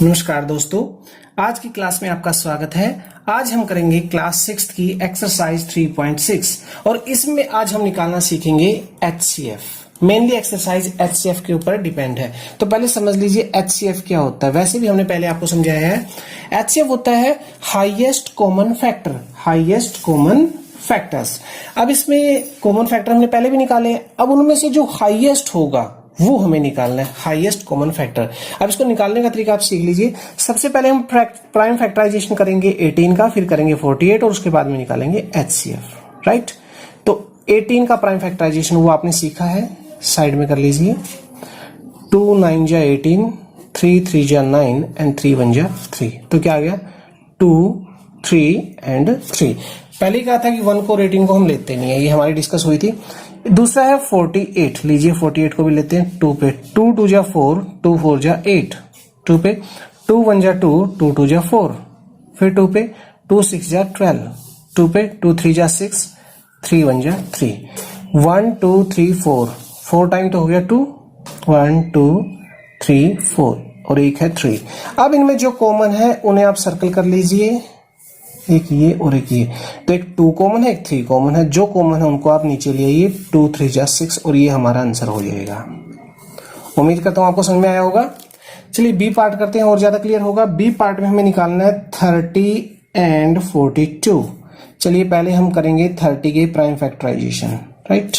नमस्कार दोस्तों, आज की क्लास में आपका स्वागत है। आज हम करेंगे क्लास 6 की एक्सरसाइज 3.6 और इसमें आज हम निकालना सीखेंगे HCF। मेनली एक्सरसाइज HCF के ऊपर डिपेंड है। तो पहले समझ लीजिए HCF क्या होता है। वैसे भी हमने पहले आपको समझाया है। HCF होता है highest common factor, highest common factors. अब इसमें कॉमन फैक्टर हमने पहले भी निकाले, अब उनमें से जो हाईएस्ट होगा वो हमें निकालना है, हाईएस्ट कॉमन फैक्टर। अब इसको निकालने का तरीका आप सीख लीजिए। सबसे पहले हम प्राइम फैक्टराइजेशन करेंगे 18 का, फिर करेंगे 48 और उसके बाद में निकालेंगे HCF, राइट। तो 18 का प्राइम फैक्टराइजेशन वो आपने सीखा है, साइड में कर लीजिए। 2 9 जा 18, 3 3 जा 9 एंड 3 1 जा 3। तो क्या आ गया 2 3 एंड 3। पहले कहा था कि 1 को 18 को हम लेते नहीं है, ये हमारी डिस्कस हुई थी। दूसरा है 48, लीजिए 48 को भी लेते हैं 2 पे। 2 2 जा 4, 2 4 जा 8, 2 पे। 2 1 जा 2, 2 2 जा 4, फिर 2 पे। 2 6 जा 12, 2 पे। 2 3 जा 6, 3 1 जा 3। 1 2 3 4, 4 टाइम तो हो गया 2, 1 2 3 4 और एक है 3। अब इनमें जो कॉमन है उन्हें आप सर्कल कर लीजिए, एक ये और एक ये। तो एक 2 कॉमन है, एक 3 कॉमन है। जो कॉमन है उनको आप नीचे ले आइए। 2 3 जा 6 और ये हमारा आंसर हो जाएगा। उम्मीद करता हूं आपको समझ में आया होगा। चलिए बी पार्ट करते हैं और ज्यादा क्लियर होगा। बी पार्ट में हमें निकालना है 30 एंड 42। चलिए पहले हम करेंगे 30 के प्राइम फैक्टराइजेशन, राइट।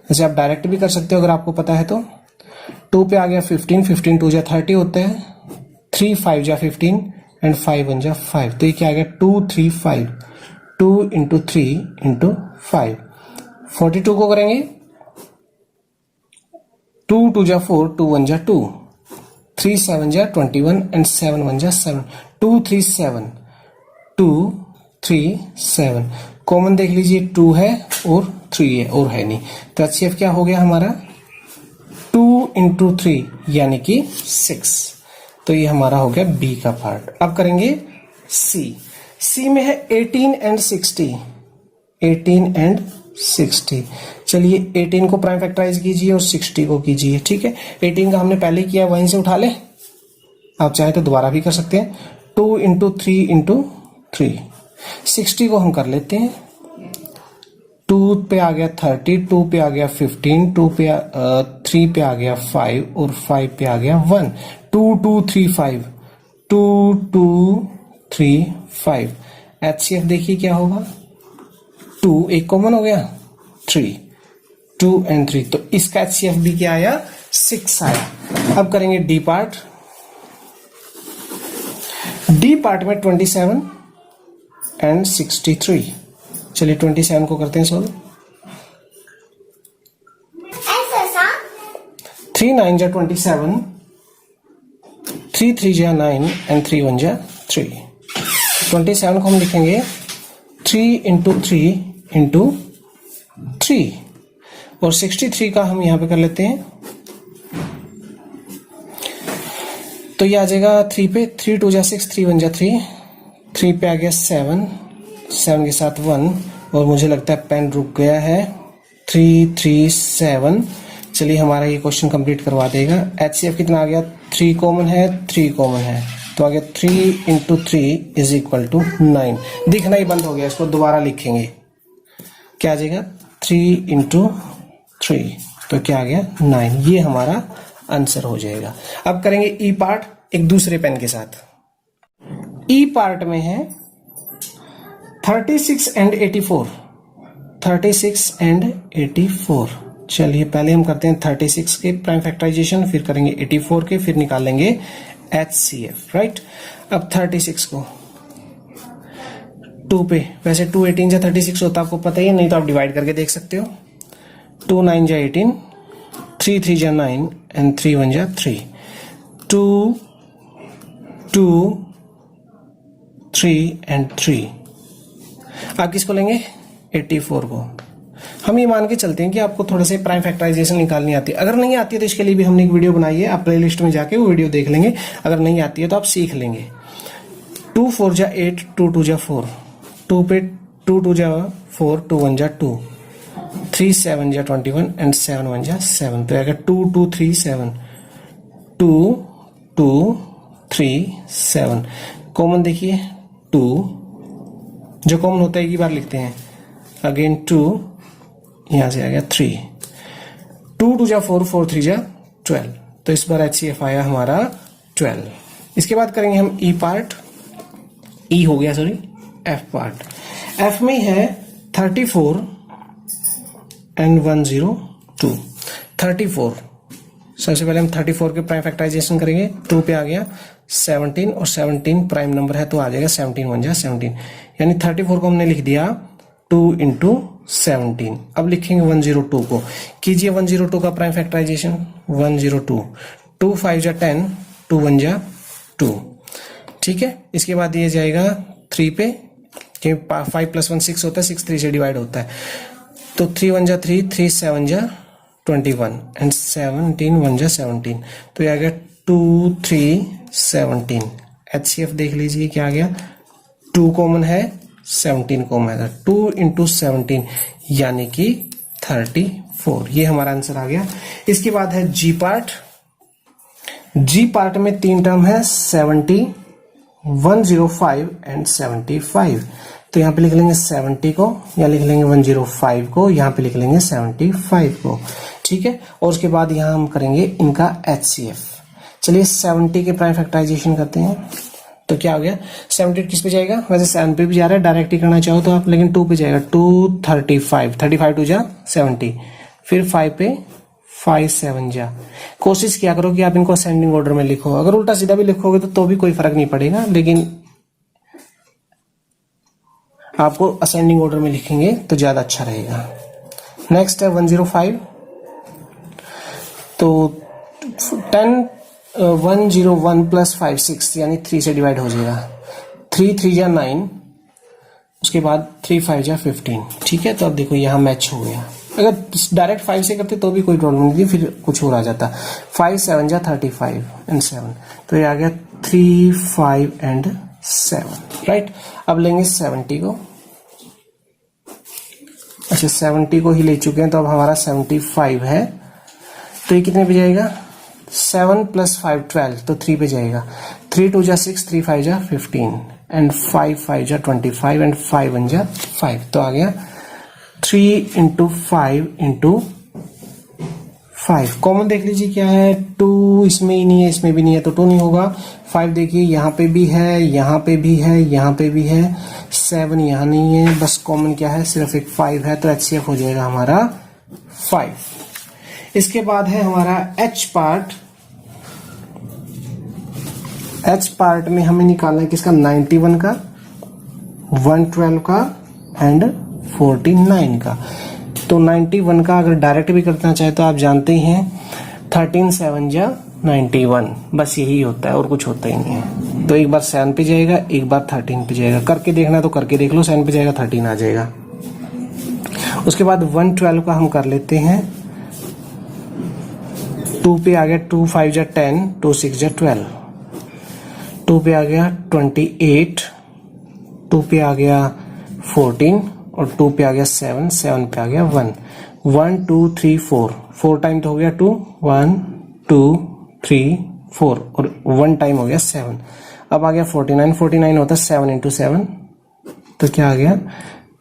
जैसे आप डायरेक्ट भी कर सकते हो अगर आपको पता है तो। 2 पे आ गया 15, 15 2 जा 30 होते हैं। 3 5 जा 15 एंड 5 1 जा 5। तो ये क्या आ गया 2 3 5, 2 इंटू 3 इंटू 5। 42 को करेंगे 2 2 जा 4, 2 1 जा 2, 3 7 जा 21 एंड 7 1 जा 7। 2 3 7, 2 3 7। कॉमन देख लीजिए 2 है और 3 है और है नहीं। तो HCF क्या हो गया हमारा 2 इंटू 3 यानी कि 6। तो ये हमारा हो गया बी का पार्ट। अब करेंगे सी। सी में है 18 एंड 60, 18 एंड 60। चलिए 18 को प्राइम फैक्टराइज कीजिए और 60 को कीजिए, ठीक है। 18 का हमने पहले किया, वहीं से उठा ले। आप चाहे तो दोबारा भी कर सकते हैं। 2 इंटू 3 इंटू 3। 60 को हम कर लेते हैं। 2 पे आ गया 30, 2 पे आ गया 15, 3 पे आ गया 5 और 5 पे आ गया 1। 2 2 3 5, 2 2 3 5। HCF देखिए क्या होगा 2, एक कॉमन हो गया 3, 2 एंड 3। तो इसका HCF भी क्या आया 6 आया। अब करेंगे डी पार्ट। डी पार्ट में 27 एंड 63। चलिए 27 को करते हैं सॉल्व। 3 9 जा 27, 3 3 जा 9 एंड 3 1 जा 3। 27 को हम लिखेंगे 3 इंटू 3 इंटू 3 और 63 का हम यहां पे कर लेते हैं। तो ये आ जाएगा 3 पे। 3 2 जा 6, 3 1 जा 3, 3 पे आ गया 7, 7 के साथ 1 और मुझे लगता है पेन रुक गया है। 3 3 7। चलिए हमारा ये क्वेश्चन कंप्लीट करवा देगा। HCF कितना आ गया 3 कॉमन है, 3 कॉमन है तो आ गया 3 इंटू 3 इज इक्वल टू 9। दिखना ही बंद हो गया, इसको दोबारा लिखेंगे। क्या आ जाएगा 3 इंटू 3 तो क्या आ गया 9। ये हमारा आंसर हो जाएगा। अब करेंगे ई पार्ट एक दूसरे पेन के साथ। ई पार्ट में है 36 एंड 84, 36 एंड 84। चलिए पहले हम करते हैं 36 के प्राइम फैक्टराइजेशन, फिर करेंगे 84 के, फिर निकाल लेंगे HCF, राइट। अब 36 को 2 पे, वैसे 2 18 जा 36 होता आपको पता ही है, नहीं तो आप डिवाइड करके देख सकते हो। 2 9 जा 18, 3 3 जा 9 एंड 3 1 जा 3। 2 2 3 एंड 3। आप किसको लेंगे 84 को। हम ये मान के चलते हैं कि आपको थोड़े से प्राइम फैक्टराइजेशन निकालनी आती है। अगर नहीं आती है तो इसके लिए भी हमने एक वीडियो बनाई है, आप प्लेलिस्ट में जाके वो वीडियो देख लेंगे। अगर नहीं आती है तो आप सीख लेंगे। 2 4 जा 8, 2 2 जा 4, 2 पे 2 2 जा 4, 2 1 जा 2, 3 7 जा 21 एंड 7 1 जा 7। तो आएगा 2 2 3 7, 2 2 3 7, कॉमन देखिए 2, जो कॉमन होता है एक ही बार लिखते हैं, अगेन 2, यहां से आ गया 3, 2 2 जा 4, 4 3 जा 12, तो इस बार HCF आया हमारा 12। इसके बाद करेंगे हम E पार्ट, E हो गया सॉरी, F पार्ट। F में है 34 and 102, 34, सबसे पहले हम 34 के प्राइम फैक्टराइजेशन करेंगे, 2 पे आ गया 17 और 17 प्राइम नंबर है तो आ जाएगा 17 1 जा 17, यानी 34 को हमने लिख दिया 2 इंटू 17। अब लिखेंगे 102 को, कीजिए 102 का प्राइम फैक्टराइजेशन, 102, 2 5 जा 10, 2 1 जा 2, ठीक है। इसके बाद ये जाएगा 3 पे, क्योंकि 5 + 1 6 होता है, 6 3 से डिवाइड होता है, तो 3 1 जा 3, 3 7 जा 21 एंड 17 1 जा 17, तो ये आ गया 2 3 17। HCF देख लीजिए क्या आ गया, 2 कॉमन है, 17 कॉमन है, 2 इंटू 17 यानी कि 34, ये हमारा आंसर आ गया। इसके बाद है G पार्ट। G पार्ट में 3 टर्म है, 70 105 एंड 75, तो यहाँ पे लिख लेंगे 70 को, या लिख लेंगे 105 को, यहाँ पे लिख लेंगे 75 को, ठीक है। और उसके बाद यहाँ हम करेंगे इनका HCF। चलिए 70 के प्राइम फैक्टराइजेशन करते हैं, तो क्या हो गया, 70 किस पे जाएगा, वैसे 7 पे भी जा रहा है, डायरेक्ट ही करना चाहो तो आप, लेकिन 2 पे जाएगा, 2 35, 35 2 जा 70, फिर 5 पे 5 7 जा। कोशिश किया करो कि आप इनको असेंडिंग ऑर्डर में लिखो, अगर उल्टा सीधा भी लिखोगे तो भी कोई फर्क नहीं पड़ेगा, लेकिन आपको असेंडिंग ऑर्डर में लिखेंगे तो ज्यादा अच्छा रहेगा। नेक्स्ट है 105, तो 10 101 प्लस 5 6 यानी 3 से डिवाइड हो जाएगा, 3 3 जा 9, उसके बाद 3 5 जा 15, ठीक है। तो अब देखो यहाँ मैच हो गया, अगर डायरेक्ट 5 से करते तो भी कोई प्रॉब्लम नहीं थी, फिर कुछ और आ जाता। 5 7 जा 35 एंड 7, तो ये आ गया 3 5 एंड 7, राइट। अब लेंगे 70 को, अच्छा 70 को ही ले चुके हैं, तो अब हमारा 75 है, तो ये कितने पे जाएगा, 7 + 5 12, तो 3 पे जाएगा, 3 2 जा 6, 3 5 जा 15 एंड 5 5 जा 25 एंड 5 1 जा 5, तो आ गया 3 इंटू 5 इंटू 5। कॉमन देख लीजिए क्या है, 2 इसमें ही नहीं है, इसमें भी नहीं है, तो 2 नहीं होगा। 5 देखिए यहाँ पे भी है, यहाँ पे भी है, यहाँ पे भी है, 7 यहाँ नहीं है, बस कॉमन क्या है, सिर्फ एक 5 है, तो HCF हो जाएगा हमारा 5। इसके बाद है हमारा H पार्ट। H पार्ट में हमें निकालना है किसका, 91 का, 112 का एंड 49 का। तो 91 का अगर डायरेक्ट भी करना चाहे तो आप जानते ही हैं 13 7 जा 91, बस यही होता है और कुछ होता ही नहीं है। तो एक बार 7 पे जाएगा, एक बार 13 पे जाएगा, करके देखना तो करके देख लो, 7 पे जाएगा 13 आ जाएगा। उसके बाद 112 का हम कर लेते हैं, 2 पे आ गया 2 5 जा 10, 2 6 जा 12, 2 पे आ गया 28, 2 पे आ गया 14 और 2 पे आ गया 7, 7 पे आ गया 1, 1 2 3 4, 4 टाइम तो हो गया 2, 1 2 3 4 और 1 टाइम हो गया 7। अब आ गया 49, 49 होता है 7 इंटू 7, तो क्या आ गया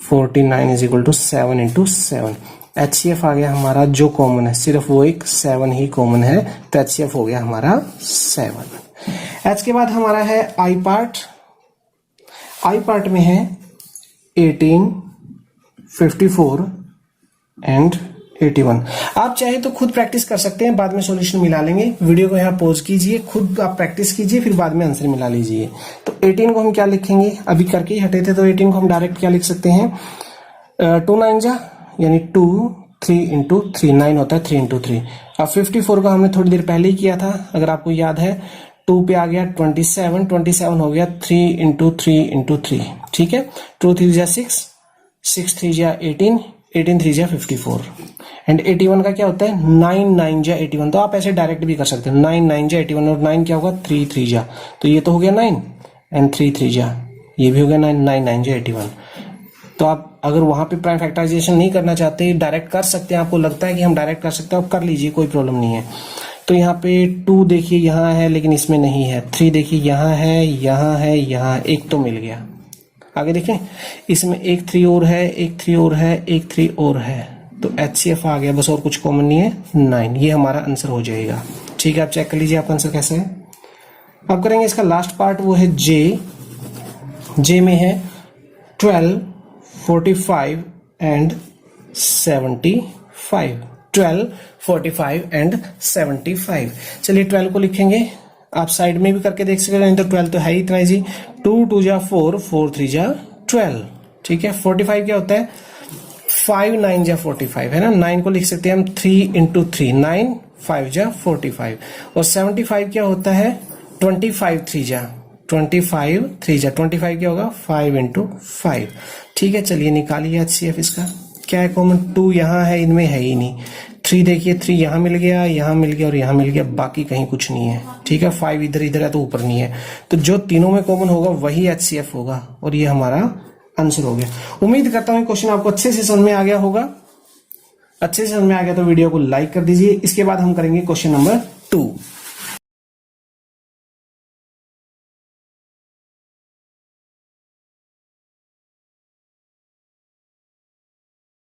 49 is equal to 7 into 7। HCF आ गया हमारा जो कॉमन है, सिर्फ वो एक 7 ही कॉमन है, तो HCF हो गया हमारा 7। H के बाद हमारा है I पार्ट। I पार्ट में है 18 54 एंड 81। आप चाहे तो खुद प्रैक्टिस कर सकते हैं, बाद में सॉल्यूशन मिला लेंगे। वीडियो को यहाँ पॉज कीजिए, खुद आप प्रैक्टिस कीजिए, फिर बाद में आंसर मिला लीजिए। तो 18 को हम क्या लिखेंगे, अभी करके ही हटे थे, तो 18 को हम डायरेक्ट क्या लिख सकते हैं, 2 9 जा यानी 2 3 इंटू 3, 9 होता है 3 इंटू 3। अब 54 का हमने थोड़ी देर पहले ही किया था, अगर आपको याद है। 2 पे आ गया 27, 27 हो गया 3 इंटू 3 इंटू 3, ठीक है। 2 3 जा 6, 6 3 जा 18, 18 3 जा 54 एंड 81 का क्या होता है 9 9 जा 81। तो आप ऐसे डायरेक्ट भी कर सकते हो, 9 9 जा 81 और 9 क्या होगा 3 3 जा, तो ये तो हो गया 9 एंड 3 3 जा, ये भी हो गया 9 9 9 जा 81। तो आप अगर वहां पे प्राइम फैक्टराइजेशन नहीं करना चाहते, डायरेक्ट कर सकते हैं, आपको लगता है कि हम डायरेक्ट कर सकते हैं, आप कर लीजिए, कोई प्रॉब्लम नहीं है। तो तो यहाँ पे 2 देखिए यहाँ है लेकिन इसमें नहीं है, 3 देखिए यहाँ है, यहाँ है, यहाँ एक तो मिल गया। आगे देखें, इसमें एक 3 और है, एक 3 और है, एक 3 और है, तो HCF आ गया बस, और कुछ कॉमन नहीं है, 9। ये हमारा आंसर हो जाएगा। ठीक है, आप चेक कर लीजिए आपका आंसर कैसे है। अब करेंगे इसका लास्ट पार्ट, वो है जे में है 12, 45 एंड 75। 12, 45 एंड 75। चलिए 12 को लिखेंगे, आप साइड में भी करके देख सकते हैं, तो 12 तो है ही इतना इजी। 2 2 जा 4, 4 3 जा 12। ठीक है, 45 क्या होता है, 5 9 जा 45 है ना, 9 को लिख सकते हैं हम 3 इंटू 3, 9 5 जा 45। और 75 क्या होता है, 25 3 जा 25 3 जा 25 क्या होगा, 5 इंटू 5। ठीक है, चलिए निकालिए HCF इसका। क्या है कॉमन, 2 यहाँ है, इनमें है ही नहीं। 3 देखिए, 3 यहाँ मिल गया, यहाँ मिल गया और यहाँ मिल गया, बाकी कहीं कुछ नहीं है। ठीक है, 5 इधर इधर है तो ऊपर नहीं है, तो जो तीनों में कॉमन होगा वही HCF होगा, और ये हमारा आंसर हो गया। उम्मीद करता हूँ क्वेश्चन आपको अच्छे से समझ में आ गया होगा। अच्छे से समझ में आ गया तो वीडियो को लाइक कर दीजिए। इसके बाद हम करेंगे क्वेश्चन नंबर 2।